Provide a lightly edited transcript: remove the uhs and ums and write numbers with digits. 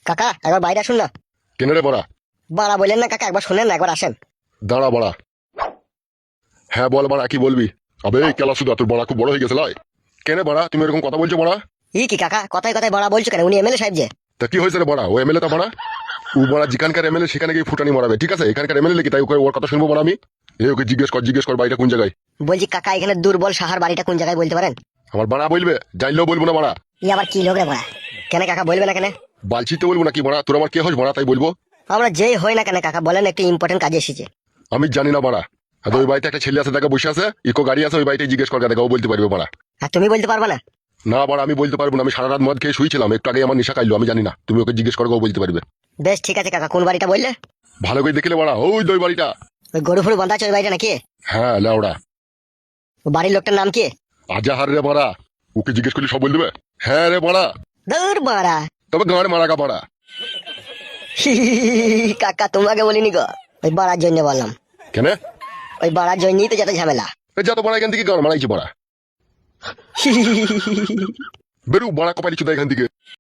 কাকা একবার বাইরে আসুন না। কেন রে বড়া? বাড়া বললেন না কাকা, একবার শোনেন না, একবার আসেন। দাঁড়া বড়া। হ্যাঁ বল বড়া, কি বলবি? আবে কেলা শুধু তোর বড়া খুব বড় হয়ে গেছে লাই। কেন বড়া তুমি এরকম কথা বলছো বড়া? ই কি কাকা, কথায় কথায় বাড়া বলছো কেন? উনি এমএলএ সাহেব যে। তা কি হয়েছে রে বড়া? ও এমএলএ তা বড়া? ও বড়া যেখানকার এমএলএ সেখানে গিয়ে ফুটানি মারাবে, ঠিক আছে? এখানকার এমএলএ কি তাই ওর কথা শুনবো বড়া আমি? ওকে জিজ্ঞেস কর বাড়িটা কোন জায়গায়। বলছি কাকা, এখানে দুর্বল সাহার বাড়িটা কোন জায়গায় বলতে পারেন? আমার বাড়া বলবে, জানলেও বলবো না বড়া। ই আবার কি লোক রে বাড়া? কেন কাকা বলবে না কেন? বালছিতে বলবো না কি বড়া? তোর আমার কে হোস বড়া তাই বলবো? আমরা যেই হই না কেন কাকা, বলেন একটু ইম্পর্টেন্ট কাজে এসেছে। আমি জানি না বড়া। আর ওই বাড়িতে একটা ছেলে আছে, দেখা বসে আছে, ইকো গাড়ি আছে, ওই বাড়িতে জিজ্ঞেস কর, দেখা ও বলতে পারবে বড়া। আর তুমি বলতে পারবে না? না বড়া আমি বলতে পারবো না, আমি সারা রাত মদ খেয়ে শুয়েছিলাম, একটু আগে আমার নেশা খাইলো, আমি জানি না, তুমি ওকে জিজ্ঞেস করো, ও বলতে পারবে। বেশ ঠিক আছে কাকা, কোন বাড়িটা বললে? ভালো করে দেখলে বড়া, ওই ওই বাড়িটা। ওই গরু ফুরু বাঁধা আছে ওই বাড়িটা নাকি? হ্যাঁ লাউড়া। ও বাড়ির লোকটার নাম কি? আজাহার রে বড়া। ওকে জিজ্ঞেস করলে সব বল দেবে। হ্যাঁ রে বড়া। দূর বাড়া। তবে গাঁড় মারা গা বড়া। কাকা তোমাকে বলিনি গো, ওই বাড়ার জন্য বললাম। কেন? ওই বাড়ার জন্যই তো যত ঝামেলা। যত বড়া এখান থেকে গাঁড় মারাইছি বড়া। বেরু বড়া কপালি চুদা এখান থেকে।